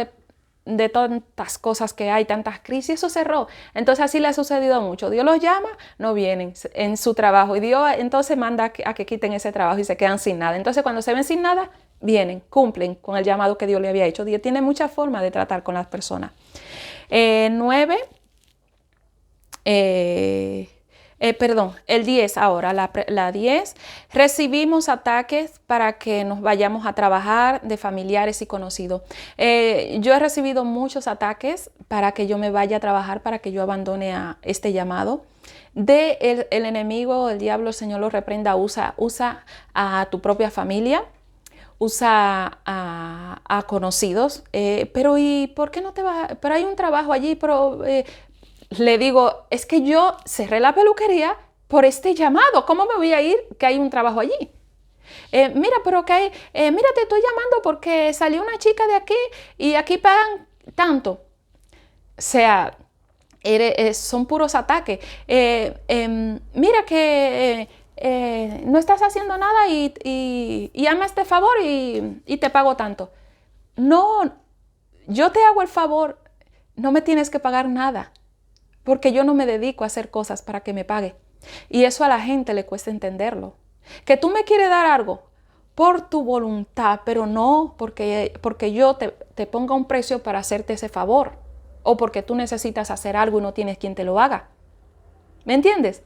de tantas cosas que hay, tantas crisis, eso cerró. Entonces así le ha sucedido mucho. Dios los llama, no vienen en su trabajo. Y Dios entonces manda a que quiten ese trabajo y se quedan sin nada. Entonces cuando se ven sin nada, vienen, cumplen con el llamado que Dios le había hecho. Dios tiene muchas formas de tratar con las personas. 9. El 10 ahora, la 10. Recibimos ataques para que nos vayamos a trabajar de familiares y conocidos. Yo he recibido muchos ataques para que yo me vaya a trabajar, para que yo abandone a este llamado. El enemigo, el diablo, el Señor lo reprenda, usa a tu propia familia. Usa a conocidos. Pero ¿y por qué no te vas? Pero hay un trabajo allí, pero... le digo, es que yo cerré la peluquería por este llamado. ¿Cómo me voy a ir que hay un trabajo allí? Mira, pero que hay, mira, te estoy llamando porque salió una chica de aquí y aquí pagan tanto. O sea, son puros ataques. Mira que no estás haciendo nada y hazme este favor y te pago tanto. No, yo te hago el favor, no me tienes que pagar nada. Porque yo no me dedico a hacer cosas para que me pague. Y eso a la gente le cuesta entenderlo. Que tú me quieres dar algo por tu voluntad, pero no porque yo te ponga un precio para hacerte ese favor. O porque tú necesitas hacer algo y no tienes quien te lo haga. ¿Me entiendes?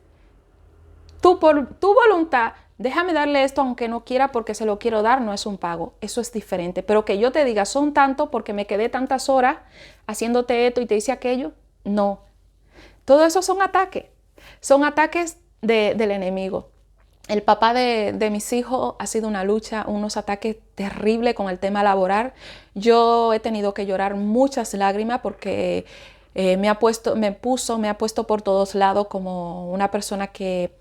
Tú por tu voluntad, déjame darle esto aunque no quiera porque se lo quiero dar, no es un pago. Eso es diferente. Pero que yo te diga, son tanto porque me quedé tantas horas haciéndote esto y te hice aquello, no. Todo eso son ataques. Son ataques del enemigo. El papá de mis hijos ha sido una lucha, unos ataques terribles con el tema laboral. Yo he tenido que llorar muchas lágrimas porque me ha puesto por todos lados como una persona que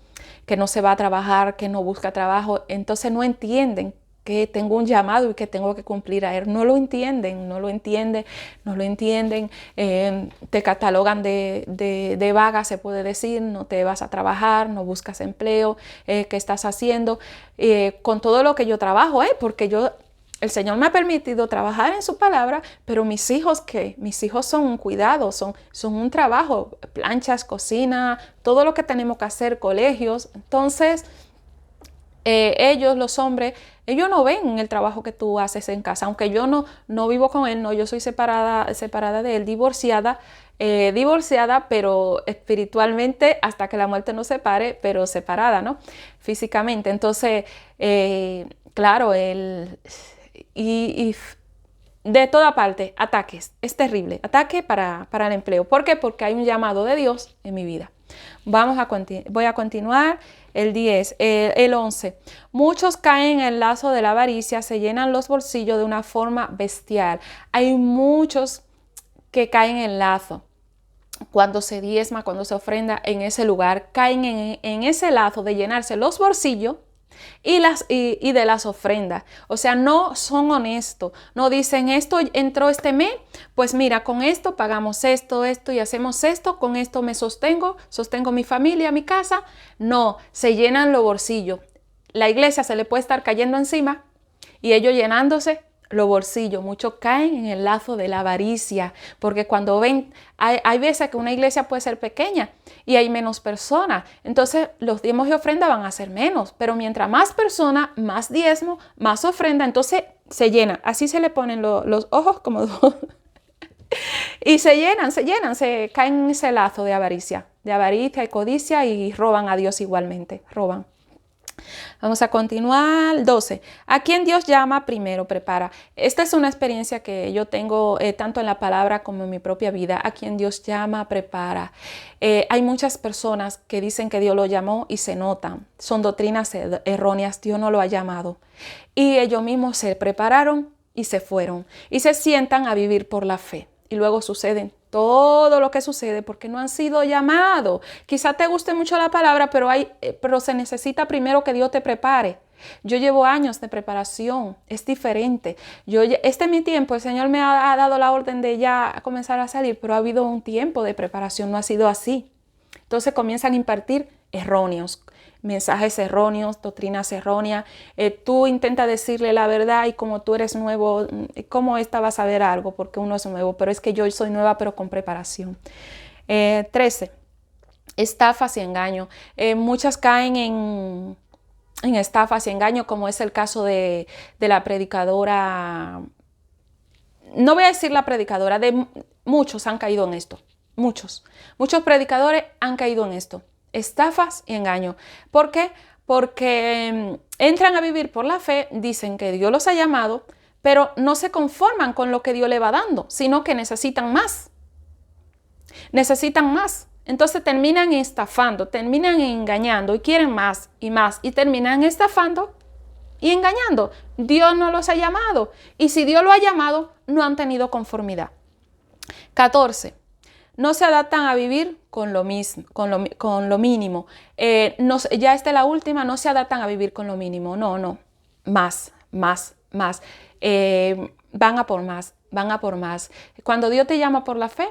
no se va a trabajar, que no busca trabajo. Entonces no entienden que tengo un llamado y que tengo que cumplir a él. No lo entienden. Te catalogan de vaga, se puede decir, no te vas a trabajar, no buscas empleo, ¿qué estás haciendo? Con todo lo que yo trabajo, porque el Señor me ha permitido trabajar en su palabra, pero mis hijos, ¿qué? Mis hijos son un cuidado, son un trabajo, planchas, cocina, todo lo que tenemos que hacer, colegios. Entonces, ellos, los hombres, ellos no ven el trabajo que tú haces en casa, aunque yo no vivo con él, no, yo soy separada de él, divorciada, pero espiritualmente hasta que la muerte nos separe, pero separada, ¿no? Físicamente. Entonces, claro, él y de toda parte, ataques, es terrible, ataque para el empleo. ¿Por qué? Porque hay un llamado de Dios en mi vida. Voy a continuar. El 10, el 11. Muchos caen en el lazo de la avaricia, se llenan los bolsillos de una forma bestial. Hay muchos que caen en el lazo. Cuando se diezma, cuando se ofrenda en ese lugar, caen en ese lazo de llenarse los bolsillos y de las ofrendas. O sea, no son honestos, no dicen esto entró este mes, pues mira, con esto pagamos esto y hacemos esto, con esto me sostengo mi familia, mi casa. No, se llenan los bolsillos. La iglesia se le puede estar cayendo encima y ellos llenándose los bolsillos. Muchos caen en el lazo de la avaricia, porque cuando ven, hay veces que una iglesia puede ser pequeña y hay menos personas, entonces los diezmos y ofrenda van a ser menos, pero mientras más personas, más diezmo, más ofrenda, entonces se llena. Así se le ponen los ojos como dos y se caen en ese lazo de avaricia y codicia, y roban a Dios igualmente, roban. Vamos a continuar. 12. A quien Dios llama, primero prepara. Esta es una experiencia que yo tengo tanto en la palabra como en mi propia vida. A quien Dios llama, prepara. Hay muchas personas que dicen que Dios lo llamó y se notan. Son doctrinas erróneas. Dios no lo ha llamado. Y ellos mismos se prepararon y se fueron. Y se sientan a vivir por la fe. Y luego suceden todo lo que sucede porque no han sido llamados. Quizá te guste mucho la palabra, pero se necesita primero que Dios te prepare. Yo llevo años de preparación, es diferente. Este es mi tiempo, el Señor me ha dado la orden de ya comenzar a salir, pero ha habido un tiempo de preparación, no ha sido así. Entonces comienzan a impartir erróneos, mensajes erróneos, doctrinas erróneas. Tú intentas decirle la verdad y como tú eres nuevo, ¿cómo esta va a saber algo? Porque uno es nuevo, pero es que yo soy nueva pero con preparación. 13. Estafas y engaños. Muchas caen en estafas y engaños, como es el caso de la predicadora. No voy a decir la predicadora, de muchos han caído en esto. Muchos predicadores han caído en esto. Estafas y engaños. ¿Por qué? Porque entran a vivir por la fe, dicen que Dios los ha llamado, pero no se conforman con lo que Dios le va dando, sino que necesitan más. Entonces terminan estafando, terminan engañando y quieren más y más y terminan estafando y engañando. Dios no los ha llamado y si Dios lo ha llamado, no han tenido conformidad. 14. No se adaptan a vivir con lo mínimo. Ya esta es la última, no se adaptan a vivir con lo mínimo. No. Más. Van a por más. Cuando Dios te llama por la fe,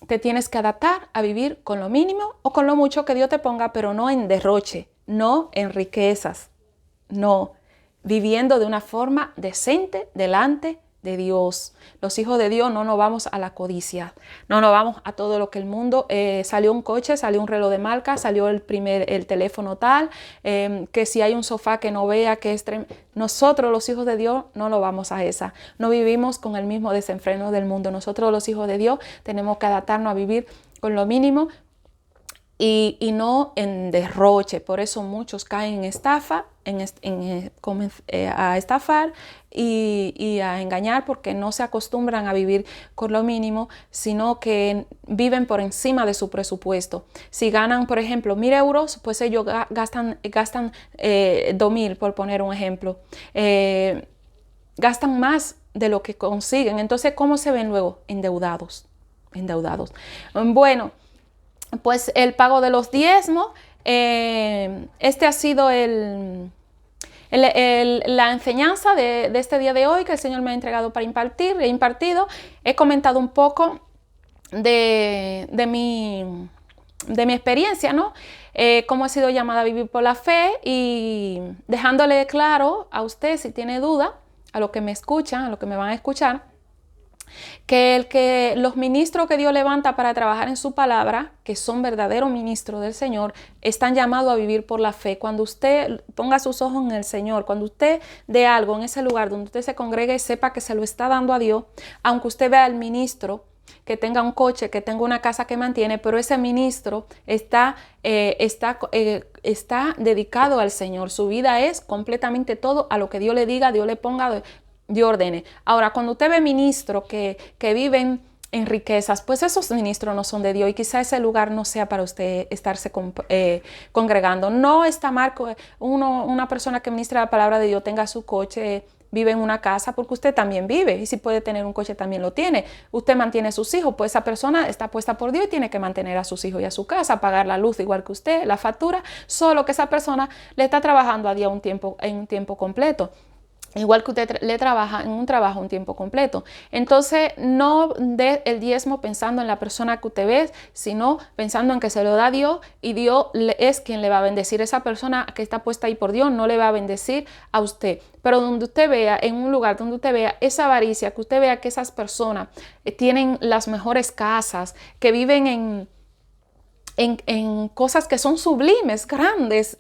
te tienes que adaptar a vivir con lo mínimo o con lo mucho que Dios te ponga, pero no en derroche, no en riquezas, no, viviendo de una forma decente delante de Dios. Los hijos de Dios no nos vamos a la codicia, no nos vamos a todo lo que el mundo, salió un coche, salió un reloj de marca, salió el teléfono tal, que si hay un sofá que no vea, que es nosotros los hijos de Dios no nos vamos a esa, no vivimos con el mismo desenfreno del mundo. Nosotros los hijos de Dios tenemos que adaptarnos a vivir con lo mínimo, y no en derroche. Por eso muchos caen en estafa, a estafar y a engañar, porque no se acostumbran a vivir con lo mínimo, sino que viven por encima de su presupuesto. Si ganan, por ejemplo, 1.000 euros, pues ellos gastan 2.000, por poner un ejemplo. Gastan más de lo que consiguen. Entonces, ¿cómo se ven luego? Endeudados. Bueno, pues el pago de los diezmos, este ha sido la enseñanza de este día de hoy que el Señor me ha entregado para impartir. He impartido, he comentado un poco de mi experiencia, ¿no? Cómo he sido llamada a vivir por la fe, y dejándole claro a usted, si tiene duda, a los que me escuchan, a los que me van a escuchar, que los ministros que Dios levanta para trabajar en su palabra, que son verdaderos ministros del Señor, están llamados a vivir por la fe. Cuando usted ponga sus ojos en el Señor, cuando usted dé algo en ese lugar donde usted se congregue y sepa que se lo está dando a Dios, aunque usted vea al ministro que tenga un coche, que tenga una casa que mantiene, pero ese ministro está dedicado al Señor. Su vida es completamente todo a lo que Dios le diga, Dios le ponga, Dios ordene. Ahora, cuando usted ve ministros que viven en riquezas, pues esos ministros no son de Dios, y quizá ese lugar no sea para usted estarse congregando. No está mal que una persona que ministra la palabra de Dios tenga su coche, vive en una casa, porque usted también vive, y si puede tener un coche también lo tiene. Usted mantiene a sus hijos, pues esa persona está puesta por Dios y tiene que mantener a sus hijos y a su casa, pagar la luz igual que usted, la factura, solo que esa persona le está trabajando a Dios en un tiempo completo. Igual que usted le trabaja en un trabajo un tiempo completo. Entonces, no dé el diezmo pensando en la persona que usted ve, sino pensando en que se lo da Dios, y Dios es quien le va a bendecir. Esa persona que está puesta ahí por Dios no le va a bendecir a usted. Pero donde usted vea, en un lugar donde usted vea esa avaricia, que usted vea que esas personas tienen las mejores casas, que viven en cosas que son sublimes, grandes,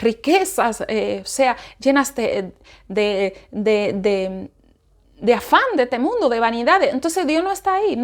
riquezas, o sea, llenas de afán de este mundo, de vanidades. Entonces Dios no está ahí.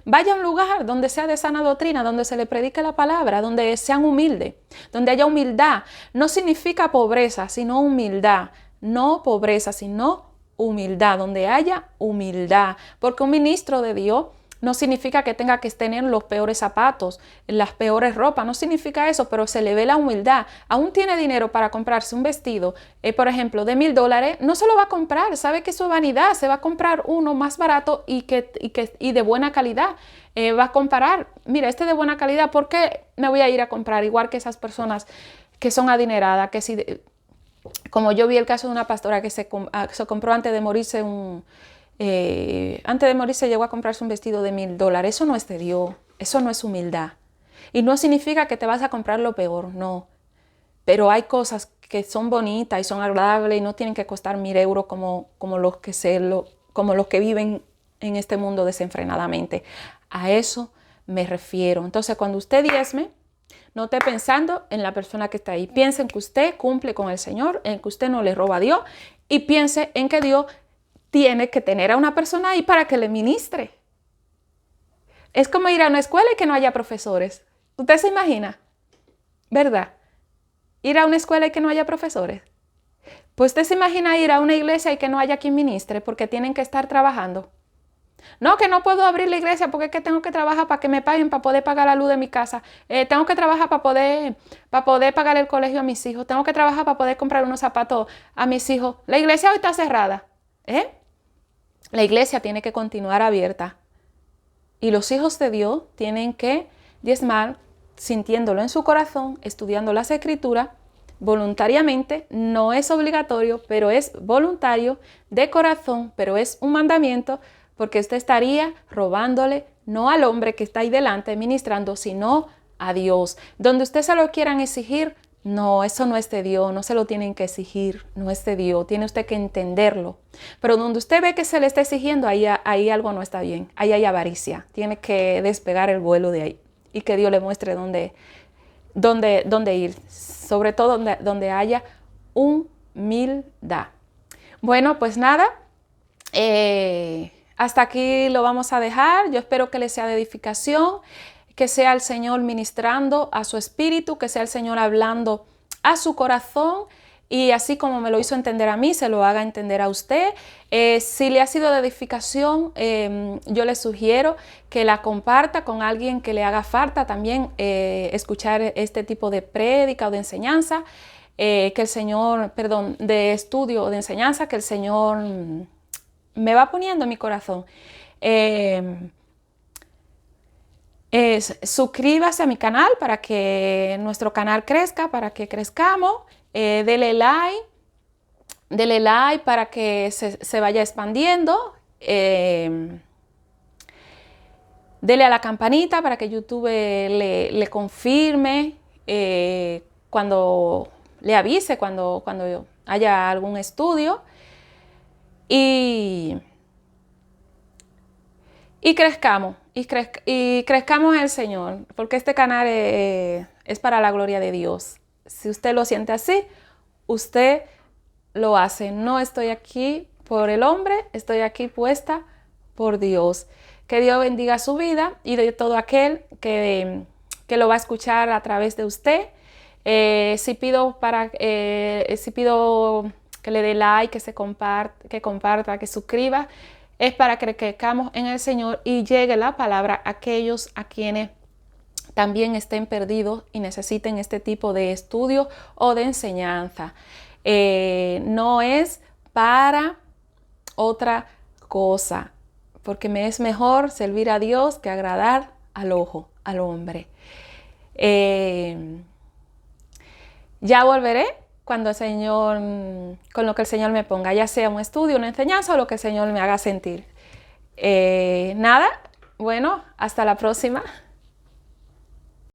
Vaya a un lugar donde sea de sana doctrina, donde se le predique la palabra, donde sean humildes, donde haya humildad. No significa pobreza, sino humildad. No pobreza, sino humildad, donde haya humildad. Porque un ministro de Dios no significa que tenga que tener los peores zapatos, las peores ropas, no significa eso, pero se le ve la humildad. Aún tiene dinero para comprarse un vestido, por ejemplo, de $1.000, no se lo va a comprar, sabe que eso es vanidad, se va a comprar uno más barato y de buena calidad. Va a comparar, mira, este de buena calidad, ¿por qué me voy a ir a comprar? Igual que esas personas que son adineradas, como yo vi el caso de una pastora que se compró antes de morirse llegó a comprarse un vestido de $1.000. Eso no es de Dios, eso no es humildad. Y no significa que te vas a comprar lo peor, no. Pero hay cosas que son bonitas y son agradables y no tienen que costar 1.000 euros como los que viven en este mundo desenfrenadamente. A eso me refiero. Entonces, cuando usted diezme, no esté pensando en la persona que está ahí. Piense en que usted cumple con el Señor, en que usted no le roba a Dios, y piense en que Dios tiene que tener a una persona ahí para que le ministre. Es como ir a una escuela y que no haya profesores. ¿Usted se imagina? ¿Verdad? Ir a una escuela y que no haya profesores. Pues usted se imagina ir a una iglesia y que no haya quien ministre porque tienen que estar trabajando. No, que no puedo abrir la iglesia porque es que tengo que trabajar para que me paguen, para poder pagar la luz de mi casa. Tengo que trabajar para poder pagar el colegio a mis hijos. Tengo que trabajar para poder comprar unos zapatos a mis hijos. La iglesia hoy está cerrada. La iglesia tiene que continuar abierta. Y los hijos de Dios tienen que diezmar sintiéndolo en su corazón, estudiando las escrituras voluntariamente. No es obligatorio, pero es voluntario, de corazón, pero es un mandamiento, porque usted estaría robándole no al hombre que está ahí delante ministrando, sino a Dios. Donde usted se lo quieran exigir, no, eso no es de Dios, no se lo tienen que exigir, no es de Dios, tiene usted que entenderlo. Pero donde usted ve que se le está exigiendo, ahí algo no está bien, ahí hay avaricia, tiene que despegar el vuelo de ahí y que Dios le muestre dónde ir, sobre todo donde haya humildad. Bueno, pues nada, hasta aquí lo vamos a dejar. Yo espero que les sea de edificación, que sea el Señor ministrando a su espíritu, que sea el Señor hablando a su corazón, y así como me lo hizo entender a mí, se lo haga entender a usted. Si le ha sido de edificación, yo le sugiero que la comparta con alguien que le haga falta también escuchar este tipo de prédica o de enseñanza, que el Señor, perdón, de estudio o de enseñanza que el Señor me va poniendo en mi corazón. Suscríbase a mi canal para que nuestro canal crezca, para que crezcamos. Dele like para que se vaya expandiendo. Dele a la campanita para que YouTube le confirme cuando le avise, cuando haya algún estudio. Y crezcamos, y crezcamos en el Señor, porque este canal es para la gloria de Dios. Si usted lo siente así, usted lo hace. No estoy aquí por el hombre, estoy aquí puesta por Dios. Que Dios bendiga su vida y de todo aquel que lo va a escuchar a través de usted. Si pido que le dé like, que comparta, que suscriba, es para que crezcamos en el Señor y llegue la palabra a aquellos a quienes también estén perdidos y necesiten este tipo de estudio o de enseñanza. No es para otra cosa, porque me es mejor servir a Dios que agradar al hombre. Ya volveré cuando el Señor, con lo que el Señor me ponga, ya sea un estudio, una enseñanza o lo que el Señor me haga sentir. Nada, bueno, hasta la próxima.